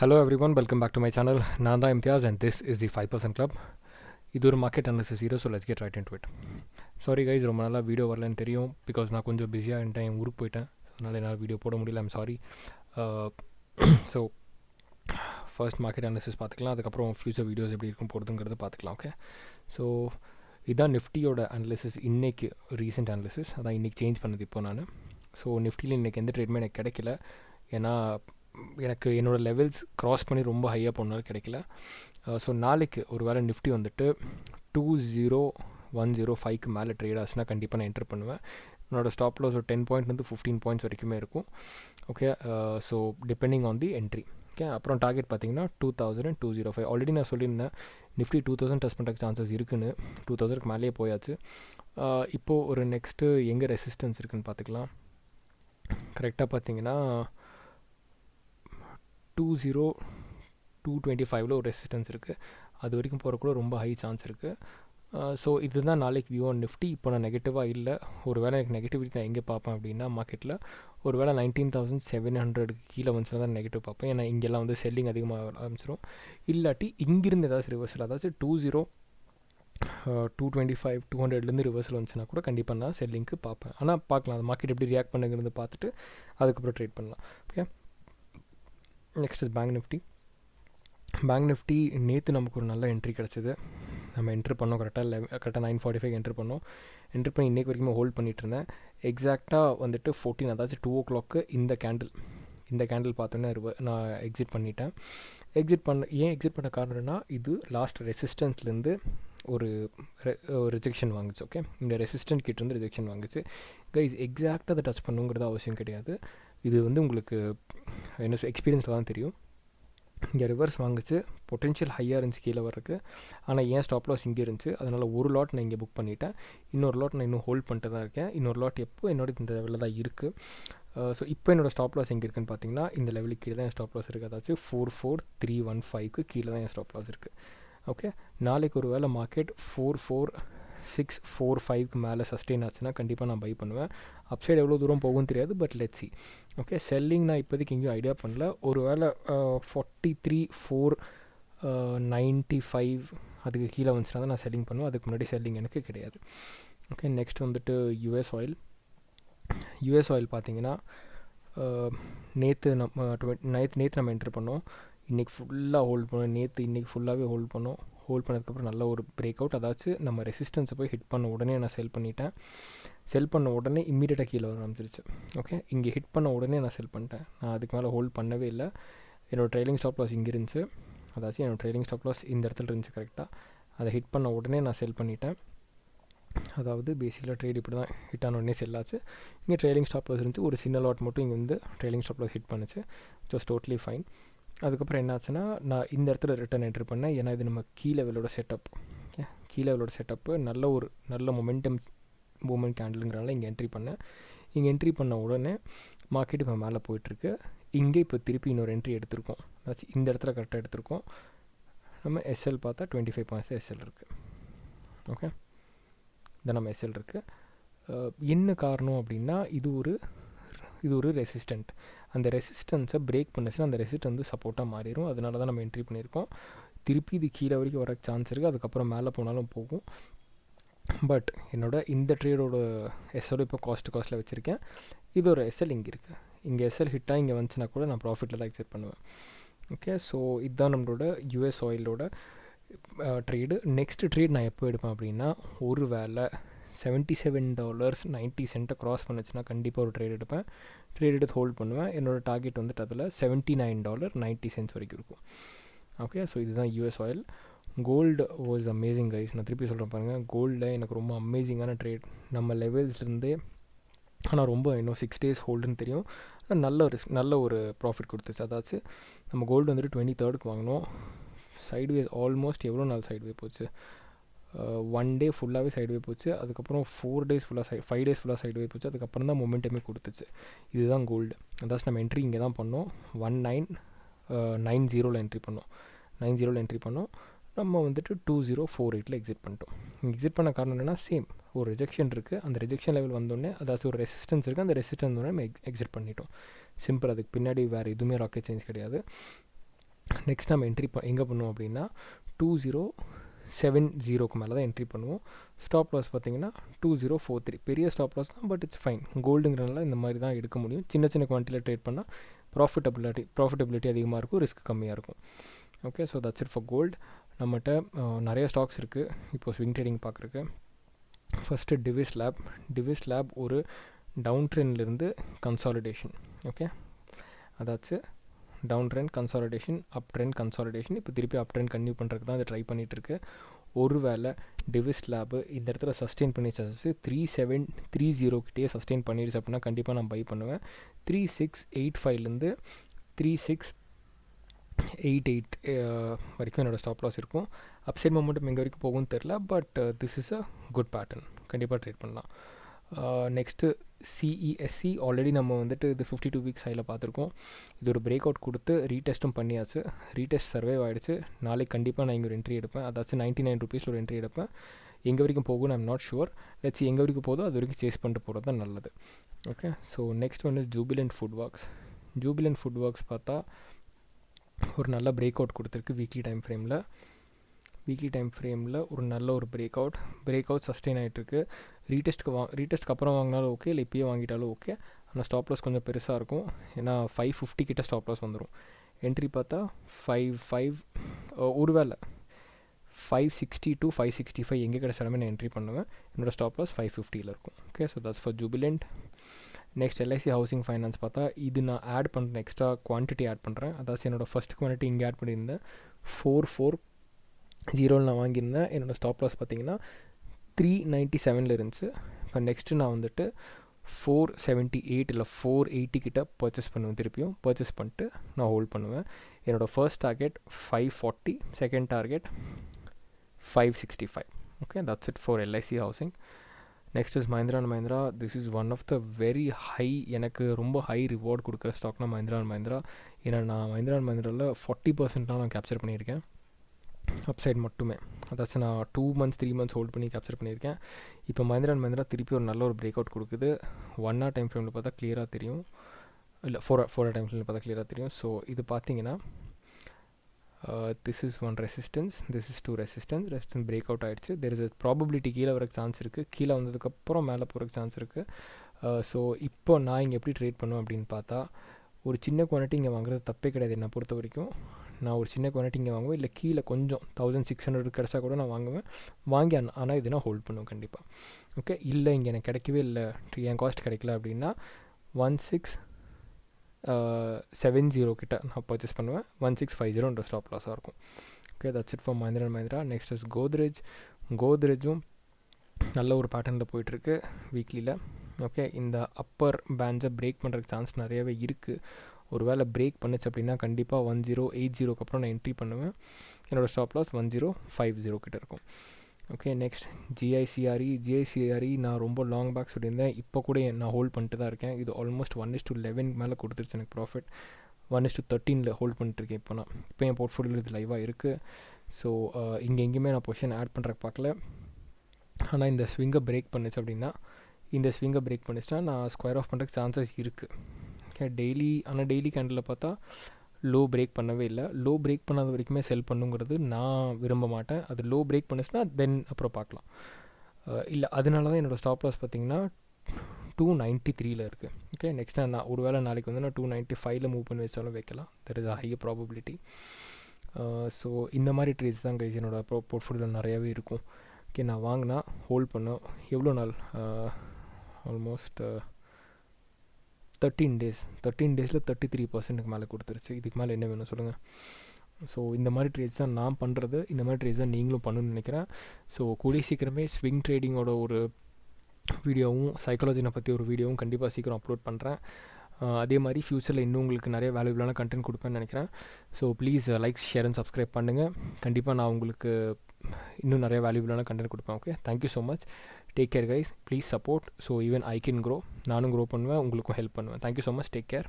Hello everyone, welcome back to my channel. நான் தான் Imtiaz and this is the 5% club. இது ஒரு market analysis video, so let's get right into it. Sorry guys, ரொம்ப நாளாக video வரலன்னு தெரியும். பிகாஸ் நான் கொஞ்சம் பிஸியாக இருந்தேன், என் ஊருக்கு போயிட்டேன். அதனால் என்னால் வீடியோ போட முடியல, I'm sorry. So first market analysis பார்த்துக்கலாம், அதுக்கப்புறம் ஃபியூச்சர் வீடியோஸ் எப்படி இருக்கும் போகிறதுங்கிறது பார்த்துக்கலாம். ஓகே, ஸோ இதுதான் நிஃப்டியோட அனாலிசிஸ். இன்றைக்கி ரீசெண்ட் அனாலிசிஸ் அதான் இன்றைக்கி சேஞ்ச் பண்ணது இப்போ நான். ஸோ நிஃப்டியில் இன்றைக்கி எந்த ட்ரேடுமே எனக்கு கிடைக்கல. ஏன்னா எனக்கு என்னோடய லெவல்ஸ் க்ராஸ் பண்ணி ரொம்ப ஹையாக போனாலும் கிடைக்கல. ஸோ நாளைக்கு ஒரு வேளை நிஃப்டி வந்துட்டு 20105க்கு மேலே ட்ரேட் ஆச்சுன்னா கண்டிப்பாக நான் என்டர் பண்ணுவேன். என்னோடய ஸ்டாப் லாஸ் ஒரு 10 பாயிண்ட்லேருந்து 15 பாயிண்ட்ஸ் வரைக்குமே இருக்கும். Okay, so depending on the entry. Okay, அப்புறம் டார்கெட் பார்த்தீங்கன்னா 2005. ஆல்ரெடி நான் சொல்லியிருந்தேன் நிஃப்டி 2000 டச் பண்ணுறதுக்கு சான்சஸ் இருக்குன்னு. 2000க்கு மேலேயே போயாச்சு. இப்போது ஒரு நெக்ஸ்ட்டு எங்கே ரெசிஸ்டன்ஸ் இருக்குதுன்னு பார்த்துக்கலாம். கரெக்டாக பார்த்தீங்கன்னா 20225 ஒரு ரெசிஸ்டன்ஸ் இருக்குது. அது வரைக்கும் போகிறக்கூட ரொம்ப ஹை சான்ஸ் இருக்குது. ஸோ இதுதான் நாளைக்கு வியூ ஆன் நிஃப்டி. இப்போ நான் நெகட்டிவாக இல்லை. ஒரு வேளை எனக்கு நெகட்டிவிட்டி நான் எங்கே பார்ப்பேன் அப்படின்னா மார்க்கெட்டில் ஒரு வேளை 19,700 கீழே வந்துச்சுன்னா தான் நெகட்டிவ் பார்ப்பேன். ஏன்னா இங்கெல்லாம் வந்து செல்லிங் அதிகமாக ஆரம்பிச்சிடும். இல்லாட்டி இங்கிருந்து ஏதாச்சும் ரிவர்சல், அதாச்சும் 225 200லேருந்து ரிவர்சல் வந்துச்சுன்னா கூட கண்டிப்பாக நான் செல்லிங்க்கு பார்ப்பேன். ஆனால் பார்க்கலாம், அது மார்க்கெட் எப்படி ரியாக்ட் பண்ணுங்கிறது பார்த்துட்டு அதுக்கப்புறம் ட்ரேட் பண்ணலாம். Okay, next is bank Nifty. Bank Nifty நேற்று நமக்கு ஒரு நல்ல என்ட்ரி கிடச்சிது. நம்ம என்ட்ரு பண்ணோம் கரெக்டாக 9:45 என்ட்ரு பண்ணோம். என்ட்ரு பண்ணி இன்றைக்கு வரைக்கும் ஹோல்ட் பண்ணிகிட்டு இருந்தேன். எக்ஸாக்டாக வந்துட்டு 14 அதாச்சும் 2 o'clock இந்த கேண்டில் பார்த்தோன்னே நான் எக்ஸிட் பண்ணிட்டேன். ஏன் எக்ஸிட் பண்ண காரணம்னா இது லாஸ்ட் ரெசிஸ்டன்ஸ்லேருந்து ஒரு ரிஜெக்ஷன் வாங்குச்சு. ஓகே, இந்த ரெசிஸ்டன்ட் கிட்டேருந்து ரிஜெக்ஷன் வாங்குச்சு. கைஸ், எக்ஸாக்டாக அதை டச் பண்ணுங்கிறது அவசியம் கிடையாது. இது வந்து உங்களுக்கு என்ன எக்ஸ்பீரியன்ஸில் தான் தெரியும். இங்கே ரிவர்ஸ் வாங்குச்சு, பொட்டென்ஷியல் ஹையாக இருந்துச்சு கீழே வர்றதுக்கு. ஆனால் ஏன் ஸ்டாப் லாஸ் இங்கே இருந்துச்சு, அதனால் ஒரு லாட் நான் இங்கே புக் பண்ணிவிட்டேன். இன்னொரு லாட் நான் இன்னும் ஹோல்ட் பண்ணிட்டு தான் இருக்கேன். இன்னொரு லாட் என்னோட இந்த லெவலில் தான் இருக்குது. ஸோ இப்போ என்னோடய ஸ்டாப் லாஸ் எங்கே இருக்குதுன்னு பார்த்தீங்கன்னா இந்த லெவலுக்கு கீழே தான் என் ஸ்டாப் லாஸ் இருக்குது. அதாச்சும் 44315க்கு கீழே தான் என் ஸ்டாப் லாஸ் இருக்குது. ஓகே, நாளைக்கு ஒரு வேளை மார்க்கெட் 44645க்கு மேலே சஸ்டெயின் ஆச்சுன்னா கண்டிப்பாக நான் பை பண்ணுவேன். அப்சைட் எவ்வளோ தூரம் போகும்னு தெரியாது, but let's see. Okay, selling நான் இப்போதைக்கு எங்கேயும் ஐடியா பண்ணல. ஒரு வேளை 43495 அதுக்கு கீழே வந்துச்சுன்னா தான் நான் செல்லிங் பண்ணுவேன். அதுக்கு முன்னாடி செல்லிங் எனக்கு கிடையாது. ஓகே, நெக்ஸ்ட் வந்துட்டு யூஎஸ் ஆயில் பார்த்தீங்கன்னா நேற்று நம்ம என்ட்ரு பண்ணோம். இன்றைக்கி ஃபுல்லாக ஹோல்ட் பண்ணோம். இன்றைக்கி ஃபுல்லாகவே ஹோல்ட் பண்ணதுக்கப்புறம் நல்ல ஒரு பிரேக் அவுட். அதாச்சும் நம்ம ரெசிஸ்டன்ஸை போய் ஹிட் பண்ண உடனே நான் செல் பண்ணிட்டேன். செல் பண்ண உடனே இம்மீடியட்டாக கீழே வர ஆரம்பிச்சிருச்சு. ஓகே, இங்கே ஹிட் பண்ண உடனே நான் செல் பண்ணிட்டேன். நான் அதுக்கு மேலே ஹோல்ட் பண்ணவே இல்லை. என்னோடய ட்ரைலிங் ஸ்டாப் லாஸ் இங்கே இருந்துச்சு. அதாச்சும் என்னோடய ட்ரைலிங் ஸ்டாப் லாஸ் இந்த இடத்துல இருந்துச்சு கரெக்டாக. அதை ஹிட் பண்ண உடனே நான் செல் பண்ணிட்டேன். அதாவது பேசிக்கலாக ட்ரேட் இப்படி தான் ஹிட் ஆன உடனே செல் ஆச்சு. இங்கே ட்ரைலிங் ஸ்டாப் லாஸ் இருந்துச்சு. ஒரு சின்ன லாட் மட்டும் இங்கே வந்து ட்ரைலிங் ஸ்டாப் லாஸ் ஹிட் பண்ணுச்சு. Just totally fine. அதுக்கப்புறம் என்ன ஆச்சுன்னா நான் இந்த இடத்துல ரிட்டர்ன் என்ட்ரு பண்ணேன். ஏன்னா இது நம்ம கீ லெவலோட செட்டப்பு நல்ல மூமெண்ட் கேண்டிலுங்கிறனால இங்கே என்ட்ரி பண்ணேன். இங்கே என்ட்ரி பண்ண உடனே மார்க்கெட் இப்போ மேலே போயிட்டுருக்கு. இங்கே இப்போ திருப்பி இன்னொரு என்ட்ரி எடுத்திருக்கோம். அதாச்சும் இந்த இடத்துல கரெக்டாக எடுத்திருக்கோம். நம்ம எஸ்எல் பார்த்தா 25 பாயிண்ட்ஸ் எஸ்எல் இருக்குது. ஓகே, இதை நம்ம எஸ்எல் இருக்குது. என்ன காரணம் அப்படின்னா இது ஒரு ரெசிஸ்டன்ட். அந்த ரெசிஸ்டன்ஸை பிரேக் பண்ணுச்சுன்னா அந்த ரெசிஸ்டன்ஸ் வந்து சப்போர்ட்டாக மாறிடும். அதனால தான் நம்ம என்ட்ரி பண்ணியிருக்கோம். திருப்பி இது கீழே வரைக்கும் வர சான்ஸ் இருக்குது. அதுக்கப்புறம் மேலே போனாலும் போகும். பட் இந்த ட்ரேடோட எஸ்எல் இப்போ காஸ்ட்டில் வச்சுருக்கேன். இது ஒரு எஸ்எல் இங்கே இருக்குது. இங்கே எஸ்எல் ஹிட்டாக இங்கே வந்துச்சுன்னா கூட நான் ப்ராஃபிட்டில் தான் எக்ஸிட் பண்ணுவேன். ஓகே, ஸோ இதுதான் நம்மளோட யூஎஸ் ஆயிலோட ட்ரேடு. நெக்ஸ்ட் ட்ரேட் நான் எப்போ எடுப்பேன் அப்படின்னா ஒரு வேளை $77.90 க்ராஸ் பண்ணுச்சுன்னா கண்டிப்பாக ஒரு ட்ரேட் எடுப்பேன். ட்ரேட் எடுத்து ஹோல்ட் பண்ணுவேன். என்னோடய டார்கெட் வந்துட்டு அதில் $79.90 வரைக்கும் இருக்கும். ஓகே, ஸோ இதுதான் US oil. Gold was amazing guys. நான் திருப்பி சொல்கிறேன் பாருங்கள், கோல்டில் எனக்கு ரொம்ப அமேசிங்கான ட்ரேட். நம்ம லெவல்ஸ்லேருந்தே ஆனால் ரொம்ப இன்னும் 6 days ஹோல்டுன்னு தெரியும். நல்ல ஒரு ப்ராஃபிட் கொடுத்துச்சு. அதாச்சும் நம்ம கோல்டு வந்துட்டு 23rd வாங்கினோம். சைட்வேஸ் ஆல்மோஸ்ட் எவ்வளோ நாள் சைட்வே போச்சு, 1 day ஃபுல்லாகவே சைட்வே போச்சு. அதுக்கப்புறம் 5 days ஃபுல்லாக சைட்வே போச்சு. அதுக்கப்புறம் தான் மொமெண்டமே கொடுத்துச்சு. இதுதான் கோல்டு. அதாச்சும் நம்ம என்ட்ரி இங்கே தான் பண்ணோம். 1990 என்ட்ரி பண்ணோம். நம்ம வந்துட்டு 2048 எக்ஸிட் பண்ணிட்டோம். எக்ஸிட் பண்ண காரணம் என்னென்னா சேம் ஒரு ரிஜெக்ஷன் இருக்குது. அந்த ரிஜெக்ஷன் லெவல் வந்தோடனே அதாச்சும் ஒரு ரெசிஸ்டன்ஸ் இருக்குது. அந்த ரெசிஸ்டன்ஸ் வந்தோடனே நம்ம எக்ஸிட் பண்ணிட்டோம். சிம்பிள். அதுக்கு பின்னாடி வேறு எதுவுமே ராக்கெட் சயின்ஸ் கிடையாது. நெக்ஸ்ட் நம்ம என்ட்ரி எங்கே பண்ணுவோம் அப்படின்னா 2070 மேலே தான் என்ட்ரி பண்ணுவோம். ஸ்டாப் லாஸ் பார்த்தீங்கன்னா 2043. பெரிய ஸ்டாப் லாஸ் தான், பட் இட்ஸ் ஃபைன். கோல்டுங்கிறனால இந்த மாதிரி தான் எடுக்க முடியும். சின்ன சின்ன குவான்டிட்டியில் ட்ரேட் பண்ணால் ப்ராஃபிட்டபிலிட்டி அதிகமாக இருக்கும், ரிஸ்க் கம்மியாக இருக்கும். Okay, so that's it for gold. நம்மகிட்ட நிறைய ஸ்டாக்ஸ் இருக்குது இப்போது ஸ்விங் ட்ரேடிங் பார்க்குறக்கு. ஃபஸ்ட்டு டிவிஸ் லேப் ஒரு டவுன் ட்ரெண்ட்லேருந்து கன்சாலிடேஷன். ஓகே, அதாச்சு down trend consolidation, up trend consolidation. இப்போ திருப்பி அப் ட்ரெண்ட் கன்டினியூ பண்ணுறதுக்கு தான் அதை ட்ரை பண்ணிகிட்ருக்கு. ஒரு வேளை டிவிஸ் லேபு இந்த இடத்துல சஸ்டெயின் பண்ணிச்சு 3730 கிட்டே சஸ்டெயின் பண்ணிடுச்சு அப்படின்னா கண்டிப்பாக நான் பை பண்ணுவேன். 3685லேருந்து 3688 வரைக்கும் என்னோடய ஸ்டாப் லாஸ் இருக்கும். அப்சைட் மொமெண்டம் எங்கே வரைக்கும் போகும்னு தெரில, but this is a good pattern, கண்டிப்பாக ட்ரேட் பண்ணலாம். நெக்ஸ்ட்டு சிஇஎஸ்சி ஆல்ரெடி நம்ம வந்துட்டு இது 52 வீக்ஸ் ஹையில் பார்த்துருக்கோம். இது ஒரு பிரேக் அவுட் கொடுத்து ரீடெஸ்ட்டும் பண்ணியாச்சு. ரீடெஸ்ட் சர்வைவ் ஆகிடுச்சு. நாளைக்கு கண்டிப்பாக நான் இங்கே ஒரு என்ட்ரி எடுப்பேன். அதாச்சும் 99 ருபீஸில் ஒரு என்ட்ரி எடுப்பேன். எங்கே வரைக்கும் போகும் ஐம் நாட் ஷுர். லெட்ஸ் எங்கே வரைக்கும் போதோ அது வரைக்கும் சேஸ் பண்ணிட்டு போகிறது தான் நல்லது. Okay, so next one is Jubilant food works பார்த்தா ஒரு நல்ல பிரேக் அவுட் கொடுத்துருக்கு வீக்லி டைம் ஃப்ரேமில் ஒரு நல்ல ஒரு பிரேக் அவுட் சஸ்டெயின் ஆகிட்டுருக்கு. ரீடெஸ்ட்க்கு அப்புறம் வாங்கினாலும் ஓகே, இல்லை இப்போயே வாங்கிட்டாலும் ஓகே. ஆனால் ஸ்டாப் லாஸ் கொஞ்சம் பெருசாக இருக்கும், ஏன்னா 550 கிட்ட ஸ்டாப் லாஸ் வந்துடும். என்ட்ரி பார்த்தா 55, ஒருவேளை 560 to 565 எங்கே கிடச்சாலுமே நான் என்ட்ரி பண்ணுவேன். என்னோடய ஸ்டாப் லாஸ் 550 இருக்கும். Okay, so that's for Jubilant. Next LIC housing finance பார்த்தா இது நான் ஆட் பண்ணுறேன், எக்ஸ்ட்ரா குவான்டிட்டி ஆட் பண்ணுறேன். அதாச்சும் என்னோடய ஃபஸ்ட் குவான்டிட்டி இங்கே ஆட் பண்ணியிருந்தேன் 440 நான் வாங்கியிருந்தேன். என்னோடய ஸ்டாப் லாஸ் பார்த்தீங்கன்னா 397 இருந்துச்சு. இப்போ நெக்ஸ்ட்டு நான் வந்துட்டு 478 இல்லை 480 கிட்ட பர்ச்சேஸ் பண்ணுவேன். திருப்பியும் பர்ச்சேஸ் பண்ணிட்டு நான் ஹோல்ட் பண்ணுவேன். என்னோடய first target 540, second target 565. Okay, that's it for LIC housing. Next is Mahindra and Mahindra. This is one of the very high, எனக்கு ரொம்ப ஹை ரிவார்ட் கொடுக்குற ஸ்டாக்னா மஹிந்திரா அண்ட் மஹிந்திரா. ஏன்னா நான் மஹிந்திரா அண்ட் மஹிந்திராவில் 40% நான் கேப்சர் பண்ணியிருக்கேன், அப்சைட் மட்டுமே. அதாச்சும் நான் 2 months 3 months ஹோல்ட் பண்ணி கேப்சர் பண்ணியிருக்கேன். இப்போ மஹிந்திரா அண்ட் மஹிந்திரா திருப்பி ஒரு நல்ல ஒரு பிரேக் அவுட் கொடுக்குது. 1 hour டைம் ஃப்ரேமில் பார்த்தா கிளியராக தெரியும், இல்லை 4 hour டைம் ஃப்ரேமில் பார்த்தா கிளியராக தெரியும். ஸோ இது பார்த்தீங்கன்னா this is 1 resistance, this is 2 resistance break out ஆகிடுச்சு. தெர் இஸ் ப்ராபபிலிட்டி கீழே வரக்கு சான்ஸ் இருக்குது, கீழே வந்ததுக்கப்புறம் மேலே போகிறதுக்கு சான்ஸ் இருக்குது. ஸோ இப்போ நான் இங்கே எப்படி ட்ரேட் பண்ணுவேன் அப்படின்னு பார்த்தா, ஒரு சின்ன குவான்டிட்டி இங்கே வாங்குறது தப்பே கிடையாது என்னை பொறுத்த வரைக்கும். நான் ஒரு சின்ன குவான்டிட்டி இங்கே வாங்குவேன், இல்லை கீழே கொஞ்சம் 1600 கிடச்சா கூட நான் வாங்கி ஆனால் இது நான் ஹோல்ட் பண்ணுவேன் கண்டிப்பாக. ஓகே, இல்லை இங்கே எனக்கு கிடைக்கவே இல்லை, என் காஸ்ட் கிடைக்கல அப்படின்னா 1670 கிட்ட நான் பர்ச்சேஸ் பண்ணுவேன். 1650 ஸ்டாப் லாஸாக இருக்கும். Okay, that's it for Mahindra and Mahindra. Next is கோத்ரேஜும் நல்ல ஒரு பேட்டர்னில் போயிட்டுருக்கு வீக்லியில். ஓகே, இந்த அப்பர் பேண்ட்ஸை பிரேக் பண்ணுறதுக்கு சான்ஸ் நிறையவே இருக்குது. ஒரு வேளை பிரேக் பண்ணுச்சு அப்படின்னா கண்டிப்பாக 1080 அப்புறம் நான் என்ட்ரி பண்ணுவேன். என்னோடய ஸ்டாப் லாஸ் 1050 கிட்ட இருக்கும். ஓகே, நெக்ஸ்ட் ஜிஐசிஆர்இ நான் ரொம்ப லாங் பேக் சொல்லியிருந்தேன், இப்போ கூட நான் ஹோல்ட் பண்ணிட்டு தான் இருக்கேன். இது ஆல்மோஸ்ட் 1:11 மேலே கொடுத்துருச்சு எனக்கு ப்ராஃபிட். 1:13 ஹோல்ட் பண்ணிட்டுருக்கேன் இப்போ நான். இப்போ என் போர்ட்ஃபோலியோவில் இது லைவாக இருக்குது. ஸோ இங்கே எங்கேயுமே நான் பொசிஷன் ஆட் பண்ணுறக்கு பார்க்கல. ஆனால் இந்த ஸ்விங்கை பிரேக் பண்ணுச்சு அப்படின்னா, நான் ஸ்கொயர் ஆஃப் பண்ணுறதுக்கு சான்சஸ் இருக்குது. ஓகே, டெய்லி கேண்டில் பார்த்தா லோ பிரேக் பண்ணவே இல்லை. லோ பிரேக் பண்ணாத வரைக்குமே செல் பண்ணுங்கிறது நான் விரும்ப மாட்டேன். அது லோ பிரேக் பண்ணுச்சுன்னா தென் அப்புறம் பார்க்கலாம். இல்லை, அதனால தான் என்னோடய ஸ்டாப் லாஸ் பார்த்திங்கன்னா 293 இருக்குது. ஓகே, நெக்ஸ்ட் நான் ஒரு வேளை நாளைக்கு வந்து நான் 295 மூவ் பண்ணி வச்சாலும் வைக்கலாம். There is a high probability. So இந்த மாதிரி ட்ரேட்ஸ் தான் கைஸ் என்னோடய போர்ட்ஃபோலியோவில் நிறையாவே இருக்கும். ஓகே, நான் வாங்கினா ஹோல்ட் பண்ணோம் எவ்வளோ நாள், ஆல்மோஸ்ட் 13 டேஸில் 33% மேலே கொடுத்துருச்சு. இதுக்கு மேலே என்ன வேணும் சொல்லுங்கள். ஸோ இந்த மாதிரி ட்ரேட்ஸ் தான் நான் பண்ணுறது, இந்த மாதிரி ட்ரேட்ஸ் தான் நீங்களும் பண்ணணும்னு நினைக்கிறேன். ஸோ கூடிய சீக்கிரமே ஸ்விங் ட்ரேடிங்கோட ஒரு வீடியோவும் சைக்காலஜினை பற்றி ஒரு வீடியோவும் கண்டிப்பாக சீக்கிரம் அப்லோட் பண்ணுறேன். அதே மாதிரி ஃப்யூச்சரில் இன்னும் உங்களுக்கு நிறைய வேல்யூபிளான கண்டென்ட் கொடுப்பேன்னு நினைக்கிறேன். So please like, share and subscribe பண்ணுங்கள். கண்டிப்பாக நான் உங்களுக்கு இன்னும் நிறைய வேல்யூபிளான கண்டென்ட் கொடுப்பேன். Okay, thank you so much. Take care guys, please support. So even I can grow, நானும் க்ரோ பண்ணுவேன், உங்களுக்கும் ஹெல்ப் பண்ணுவேன். Thank you so much, take care.